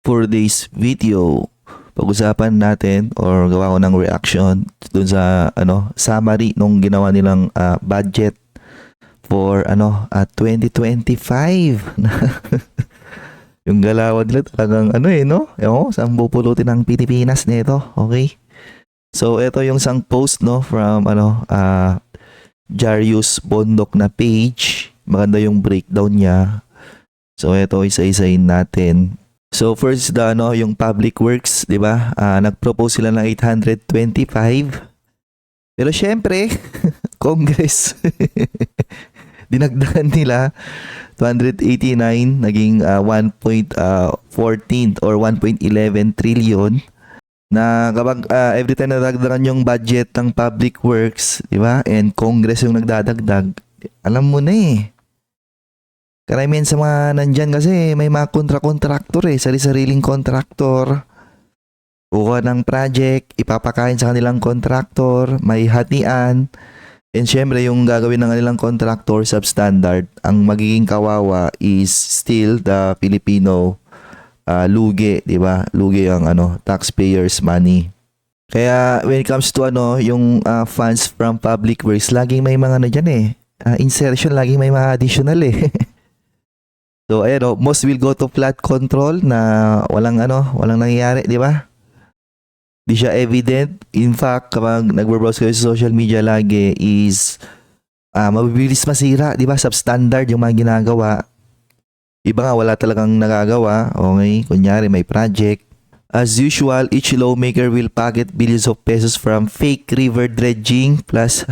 for this video, pag-usapan natin or gawa ko ng reaction dun sa summary nung ginawa nilang budget for 2025. Yung galawan nila talagang saan pupulutin ang Pilipinas nito, okay? So ito yung isang post from Jarius Bondok na page. Maganda yung breakdown niya. So ito isa-isahin natin. So first yung public works, 'di ba? Nag-propose sila ng 825. Pero syempre, Congress dinagdagan nila 289 naging 1.14 or 1.11 trillion. Na kapag every time nadagdagan yung budget ng public works, di ba? And Congress yung nagdadagdag, alam mo na eh. Karamihan sa mga nandyan kasi may mga kontra-kontraktor sari-sariling kontraktor. Kuha ng project, ipapakain sa kanilang kontraktor, may hatian. And syempre yung gagawin ng kanilang kontraktor substandard, ang magiging kawawa is still the Filipino lugi, di ba? Lugi ang taxpayers money. Kaya when it comes to yung funds from public works, laging may mga insertion, laging may mga additional So most will go to flood control na walang nangyayari, di ba? Di siya evident. In fact, kapag nagbo-browse kayo sa social media lagi is mabibilis masira, di ba? Substandard yung mga ginagawa. Iba nga wala talagang nagagawa. Okay, kunyari may project. As usual, each lawmaker will pocket billions of pesos from fake river dredging plus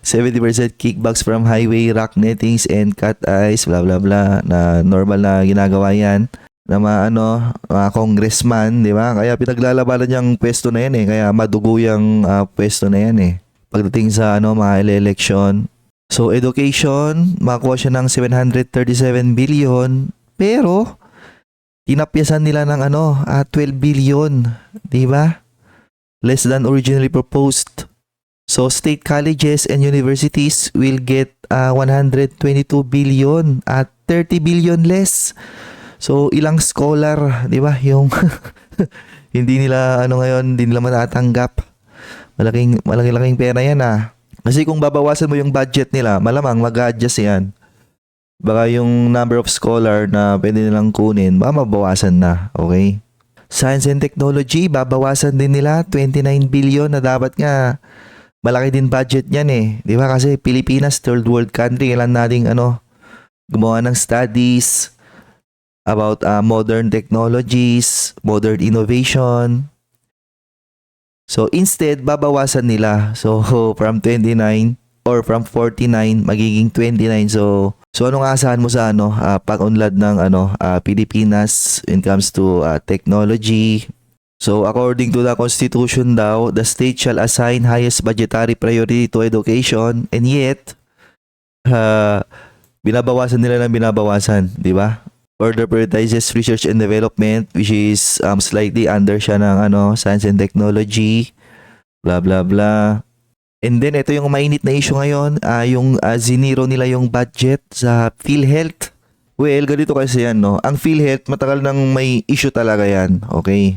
70% kickbacks from highway rock nettings and cut ice, blah blah blah, na normal na ginagawa yan na mga congressman, di ba? Kaya pinaglalabanan yung pwesto na yan kaya madugo yung pwesto na yan pagdating sa mga election. So, education, makakuha siya ng 737 billion, pero tinapyasan nila ng 12 billion, di ba? Less than originally proposed. So, state colleges and universities will get 122 billion at 30 billion less. So, ilang scholar, di ba? Yung hindi nila ngayon, hindi nila matatanggap. Malaking pera yan Kasi kung babawasan mo yung budget nila, malamang mag-adjust yan. Baka yung number of scholar na pwede nilang kunin, baka mabawasan na, okay? Science and technology, babawasan din nila 29 billion na dapat nga malaki din budget niyan Di ba? Kasi Pilipinas, third world country, kailan nating gumawa ng studies about modern technologies, modern innovation. So instead, babawasan nila. So from 29 or from 49 magiging 29. So anong asahan mo sa pag-unlad ng Pilipinas when it comes to technology? So according to the Constitution daw, the state shall assign highest budgetary priority to education, and yet binabawasan nila ng binabawasan, di ba? Further prioritizes research and development, which is slightly under siya ng science and technology, blah blah blah. And then ito yung mainit na issue ngayon, yung zinero nila yung budget sa PhilHealth. Well, ganito kasi yan ang PhilHealth matagal nang may issue talaga yan, okay?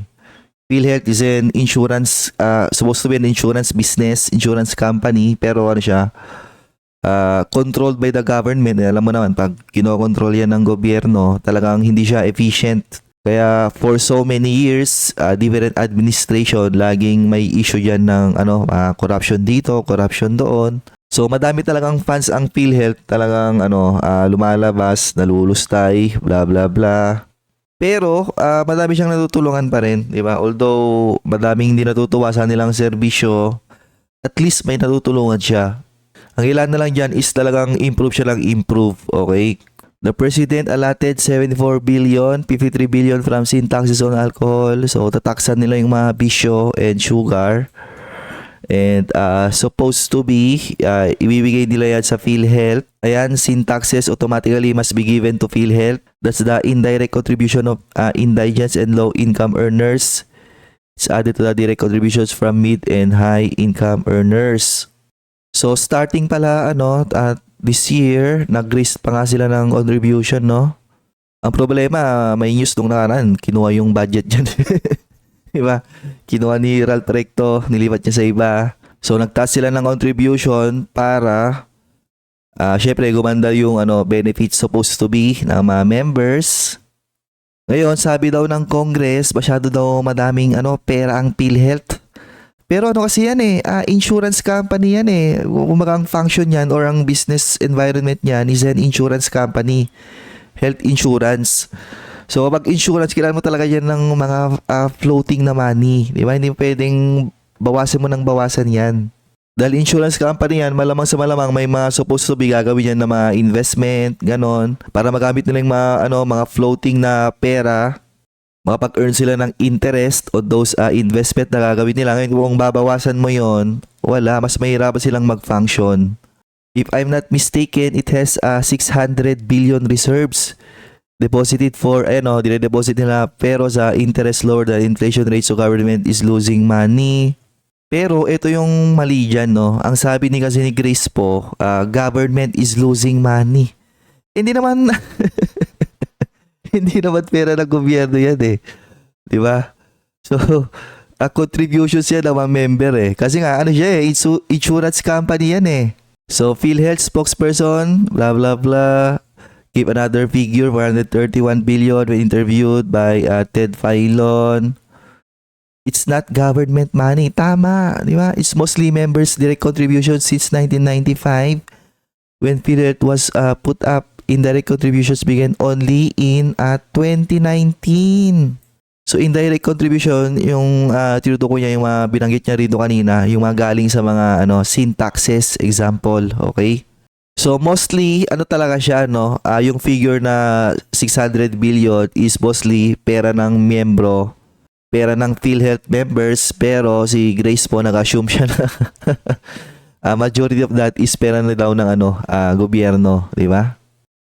PhilHealth is an insurance, supposed to be an insurance business, insurance company, pero siya controlled by the government. Alam mo naman, pag kinokontrol yan ng gobyerno, talagang hindi siya efficient. Kaya for so many years, different administration, laging may issue yan ng corruption dito, corruption doon. So madami talagang funds ang PhilHealth, talagang lumalabas, nalulustay, blah blah blah. Pero madami siyang natutulungan pa rin, di ba? Although madaming hindi natutuwa sa nilang serbisyo, at least may natutulungan siya. Ang ilan na lang dyan is talagang improve siya lang improve, okay? The President allotted 74 billion, 53 billion from sin taxes on alcohol. So tataksan nila yung mga bisyo and sugar. And supposed to be, ibibigay nila yan sa PhilHealth. Ayan, sin taxes automatically must be given to PhilHealth. That's the indirect contribution of indigents and low-income earners. It's added to the direct contributions from mid and high-income earners. So starting pala this year, nag-raise pa nga sila ng contribution Ang problema, may news nung nakaraan, kinuha yung budget dyan. Diba? Kinuha ni Ralph Recto, nilipat niya sa iba. So nagtaas sila ng contribution para syempre gumanda yung benefits supposed to be ng mga members. Ngayon, sabi daw ng Congress, masyado daw madaming pera ang PhilHealth. Pero kasi yan insurance company yan Kumbaga ang function yan or ang business environment niyan is an insurance company. Health insurance. So, pag insurance, kailangan mo talaga yan ng mga floating na money. Di ba? Hindi pwedeng bawasan mo ng bawasan yan. Dahil insurance company yan, malamang sa malamang may mga supposed to be gagawin yan na mga investment, ganon. Para magamit nila yung mga floating na pera. Makapag-earn sila ng interest on those investment na gagawin nila. Ngayon, kung babawasan mo yon, wala. Mas mahirapan silang mag-function. If I'm not mistaken, it has 600 billion reserves deposited for, dinedeposit nila pero sa interest lower than inflation rate, so government is losing money. Pero ito yung mali dyan, no? Ang sabi kasi ni Grace po, government is losing money. Hindi naman, hindi naman pera ng gobyerno yan Di ba? So, contributions yan ng mga member Kasi nga, siya insurance company yan So, PhilHealth spokesperson, blah blah blah, give another figure, 431 billion when interviewed by Ted Filon. It's not government money. Tama, di ba? It's mostly members' direct contributions since 1995 when PhilHealth was put up. Indirect contributions began only in 2019. So, indirect contribution, yung tinutukoy niya, yung mga binanggit niya rito kanina, yung mga galing sa mga sin taxes, example, okay? So mostly talaga siya yung figure na 600 billion is mostly pera ng miyembro, pera ng PhilHealth members, pero si Grace po nag-assume siya na majority of that is pera na daw ng gobyerno, di ba?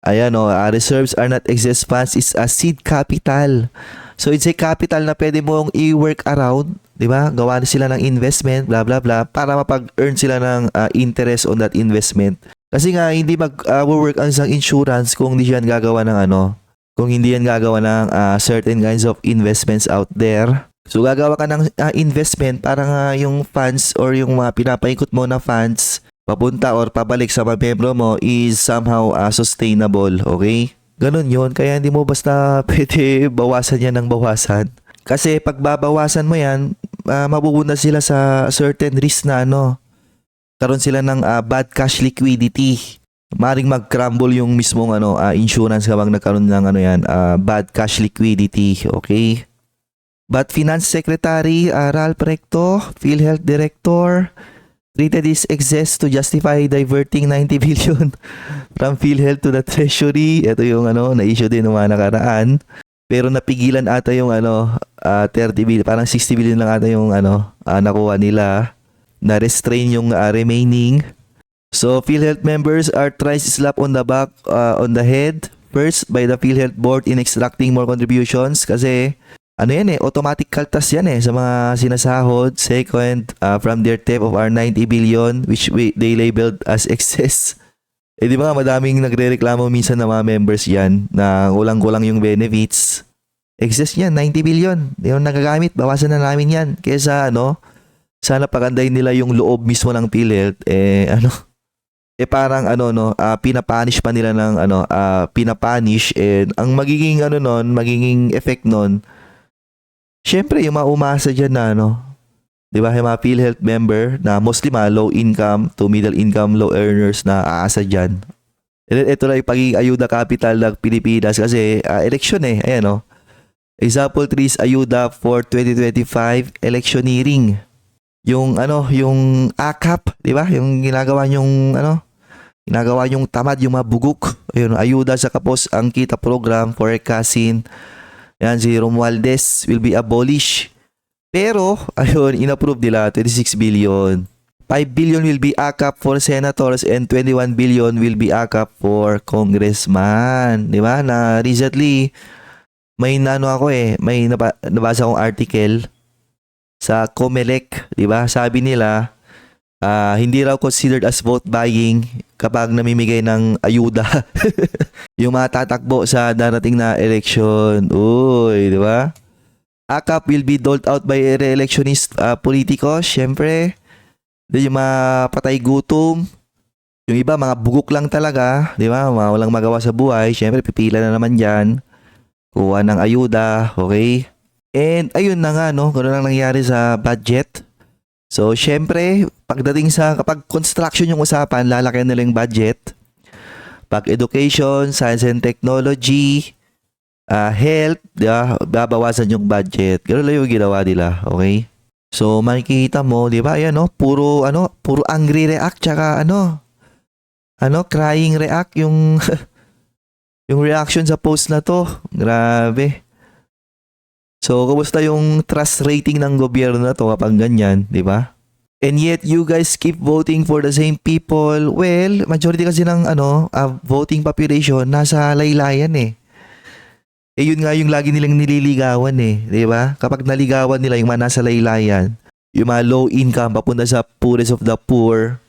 Ayan reserves are not excess funds, it's a seed capital. So it's a capital na pwede mong i-work around, di ba? Gawa na sila ng investment, blah blah blah, para mapag-earn sila ng interest on that investment. Kasi nga, hindi mag-work ang isang insurance kung hindi yan gagawa ng kung hindi yan gagawa ng certain kinds of investments out there. So, gagawa ka ng investment para nga yung funds or yung mga pinapaikot mo na funds papunta or pabalik sa mga membro mo is somehow sustainable, okay? Ganun yun. Kaya hindi mo basta pwede bawasan yan ng bawasan. Kasi pag babawasan mo yan, mapupunta sila sa certain risk na karon sila ng bad cash liquidity. Maring mag-crumble yung mismong insurance kapag nagkaroon ng bad cash liquidity, okay? But Finance Secretary Ralph Recto, PhilHealth Director, treated this excess to justify diverting 90 billion from PhilHealth to the Treasury. Ito yung na-issue din ng mga nakaraan. Pero napigilan ata yung 30 billion, parang 60 billion lang ata yung nakuha nila. Na-restrain yung remaining. So, PhilHealth members are thrice slapped on the back, on the head. First, by the PhilHealth Board in extracting more contributions. Kasi, automatic kaltas yan sa mga sinasahod. Second, from their theft of our 90 billion, which they labeled as excess. Di ba madaming nagre-reklamo minsan ng mga members yan na kulang-kulang yung benefits. Excess yan, 90 billion. Di yung nagagamit, bawasan na namin yan. Kesa sana pagandahin nila yung loob mismo ng PhilHealth parang pinapanish pa nila ng pinapanish, and ang magiging magiging effect nun, syempre yung mga umasa dyan na di ba, yung mga PhilHealth member na mostly mga low income to middle income, low earners na aasa dyan. And then, ito na yung pagiging ayuda capital ng Pilipinas kasi election ayan example 3 is ayuda for 2025 electioneering. Yung yung AKAP, di ba? Yung ginagawa yung tamad, yung mga bugok. Ayun, ayuda sa kapos ang kita program for forecasting. Yan, si Romualdez will be abolished. Pero, ayun, inapprove nila 26 billion. 5 billion will be AKAP for senators and 21 billion will be AKAP for congressman. Di ba? Na recently, may may nabasa akong article sa COMELEC, di ba? Sabi nila, hindi raw considered as vote buying kapag namimigay ng ayuda yung mga tatakbo sa darating na election. Uy, di ba? AKAP will be doled out by re-electionist politicos, syempre. Then yung mga patay gutom, yung iba mga bugok lang talaga, di ba? Mga walang magawa sa buhay, syempre pipila na naman dyan. Kuha ng ayuda, okay? And ayun na nga, no? Gano'n lang nangyari sa budget. So, syempre, pagdating sa kapag construction yung usapan, lalaki nila yung budget. Pag education, science and technology, health, di ba? Babawasan yung budget. Gano'n lang yung ginawa nila, okay? So, makikita mo, di ba? Ayan, no? Puro angry react, tsaka crying react yung yung reaction sa post na to. Grabe. So, kumusta yung trust rating ng gobyerno na to kapag ganyan, di ba? And yet, you guys keep voting for the same people. Well, majority kasi ng voting population nasa laylayan eh. Eh, yun nga yung lagi nilang nililigawan eh, di ba? Kapag naligawan nila yung mga nasa laylayan, yung mga low income papunta sa poorest of the poor,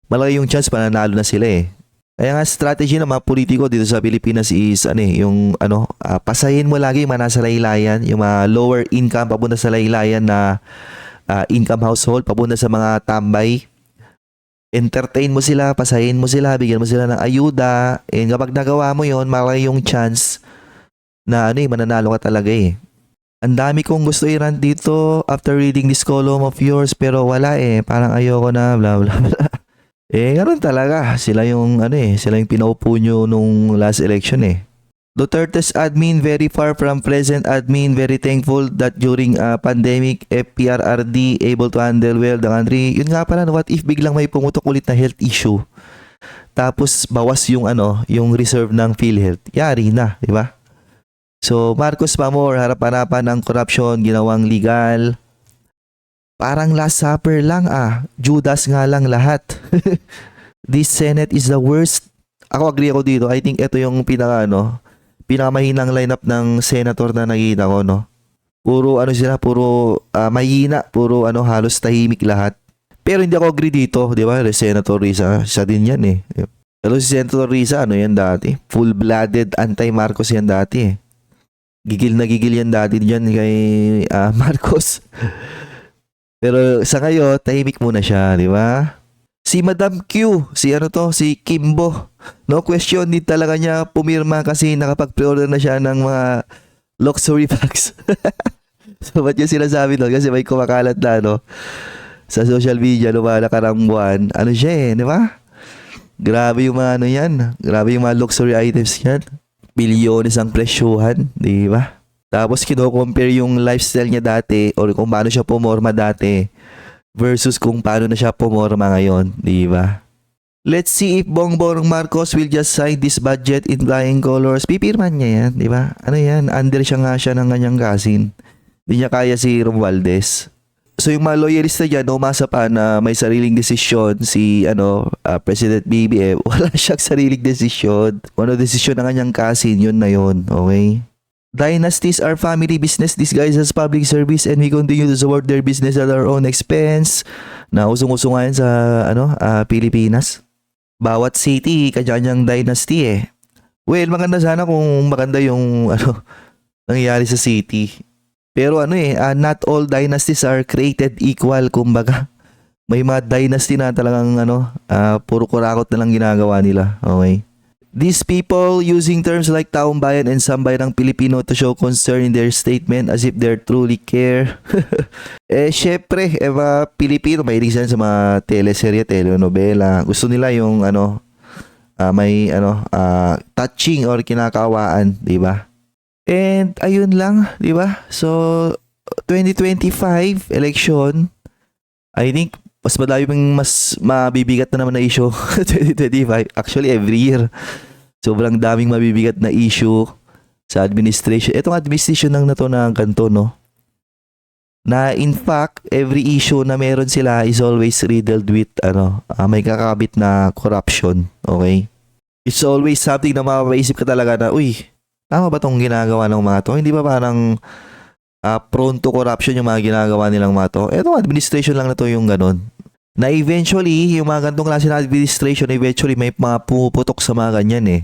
malaki yung chance pananalo na sila eh. Kaya nga strategy ng mga politiko dito sa Pilipinas is pasahin mo lagi yung mga nasa laylayan, yung mga lower income papunta sa laylayan na income household, papunta sa mga tambay. Entertain mo sila, pasahin mo sila, bigyan mo sila ng ayuda. And kapag nagawa mo yon, malaki yung chance na mananalo ka talaga eh. Ang dami kong gusto i-rant dito after reading this column of yours, pero wala eh. Parang ayoko na, bla bla bla. Ganoon talaga. Sila yung pinaupo nyo nung last election eh. Duterte's admin very far from present admin, very thankful that during pandemic, FPRRD able to handle well the country. Yun nga pala, what if biglang may pumutok ulit na health issue? Tapos bawas yung reserve ng PhilHealth. Yari na, di ba? So, Marcos Pamor, harap-harapan ng corruption, ginawang legal. Parang last supper lang Judas nga lang lahat. This Senate is the worst. Ako agree ako dito. I think ito yung pinakamahinang lineup ng senator na nakita ko, no. Puro mahina, puro halos tahimik lahat. Pero hindi ako agree dito, di ba? Senator Risa, isa din yan eh. Pero si Senator Risa, yan dati? Full-blooded anti-Marcos yan dati eh. Gigil na gigil yan dati dyan kay Marcos. Pero sa ngayon, tahimik muna siya, di ba? Si Madam Q, si Kimbo. No question, di talaga niya pumirma kasi nakapag-pre-order na siya ng mga luxury packs. So, ba't yung sinasabi doon? Kasi may kumakalat na, sa social media, mga nakarang buwan. Siya di ba? Grabe yung mga yan. Grabe yung mga luxury items yan. Bilyones ang presyuhan, di ba? Tapos kino-compare yung lifestyle niya dati or kung paano siya pumorma dati versus kung paano na siya pumorma ngayon, di ba? Let's see if Bongbong Marcos will just sign this budget in flying colors. Pipirman niya yan, di ba? Yan, under siya ng kanyang kasin. Hindi niya kaya si Romualdez. So yung mga loyalista dyan, umasa pa na may sariling desisyon si President BBM. Wala siyang sariling desisyon. Kung ano desisyon ng kanyang kasin, yun na yun, okay? Dynasties are family business disguised as public service and we continue to support their business at our own expense. Na usong-usong nga yan sa Pilipinas. Bawat city, kanya-kanyang dynasty eh. Well, maganda sana kung maganda yung nangyayari sa city. Pero not all dynasties are created equal, kumbaga. May mga dynasty na talagang puro kurakot na lang ginagawa nila. Okay. These people using terms like taong bayan and sambayan ng Pilipino to show concern in their statement as if they truly care. Syempre, mga Pilipino, mahilig sila sa mga teleserye, telenovela. Gusto nila yung may touching or kinakawaan, di ba? And ayun lang, di ba? So 2025 election, I think mas mabibigat na naman na issue 2025. Actually, every year sobrang daming mabibigat na issue sa administration. Itong administration lang na to na ganito, no? Na in fact, every issue na meron sila is always riddled with may kakabit na corruption, okay? It's always something na mapapaisip ka talaga na, uy, tama ba tong ginagawa ng mga to? Hindi ba parang prone to corruption yung mga ginagawa nilang mga to? Etong administration lang na to yung ganun. Na eventually, yung mga ganitong klase ng administration, eventually may mga pumuputok sa mga ganyan eh.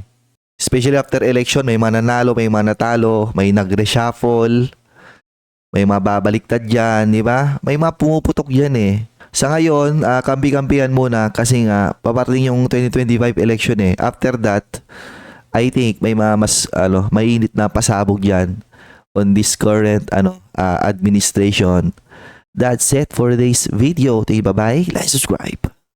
Especially after election, may mga nanalo, may mga natalo, may nag-reshuffle, may mga babaliktad dyan, di ba? May mga pumuputok dyan eh. Sa ngayon, kampi-kampihan muna kasi nga, paparating yung 2025 election eh. After that, I think may mga mas, mainit na pasabog dyan on this current, administration. That's it for today's video. Bye-bye. Like, subscribe.